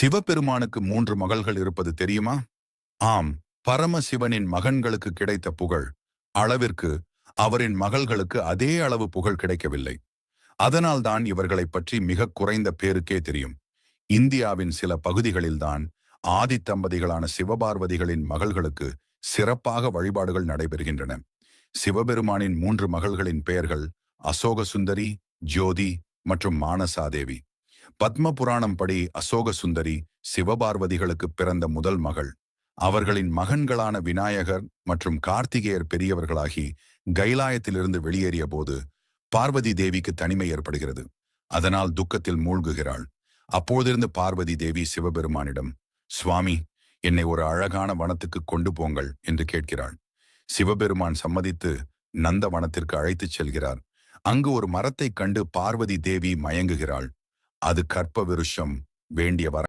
சிவபெருமானுக்கு 3 மகள்கள் இருப்பது தெரியுமா? ஆம், பரமசிவனின் மகன்களுக்கு கிடைத்த புகழ் அளவிற்கு அவரின் மகள்களுக்கு அதே அளவு புகழ் கிடைக்கவில்லை. அதனால்தான் இவர்களைப் பற்றி மிகக் குறைந்த பேருக்கே தெரியும். இந்தியாவின் சில பகுதிகளில்தான் ஆதி தம்பதிகளான சிவபார்வதிகளின் மகள்களுக்கு சிறப்பாக வழிபாடுகள் நடைபெறுகின்றன. சிவபெருமானின் 3 மகள்களின் பெயர்கள் அசோக சுந்தரி, ஜோதி மற்றும் மானசாதேவி. பத்ம புராணம் படி அசோக சுந்தரி சிவபார்வதிகளுக்கு பிறந்த முதல் மகள். அவர்களின் மகன்களான விநாயகர் மற்றும் கார்த்திகேயர் பெரியவர்களாகி கைலாயத்திலிருந்து வெளியேறிய போது பார்வதி தேவிக்கு தனிமை ஏற்படுகிறது. அதனால் துக்கத்தில் மூழ்குகிறாள். அப்போதிருந்து பார்வதி தேவி சிவபெருமானிடம், சுவாமி, என்னை ஒரு அழகான வனத்துக்கு கொண்டு போங்கள் என்று கேட்கிறாள். சிவபெருமான் சம்மதித்து நந்த வனத்திற்கு அழைத்துச் செல்கிறார். அங்கு ஒரு மரத்தைக் கண்டு பார்வதி தேவி மயங்குகிறாள். அது கற்ப விருஷம், வேண்டிய வர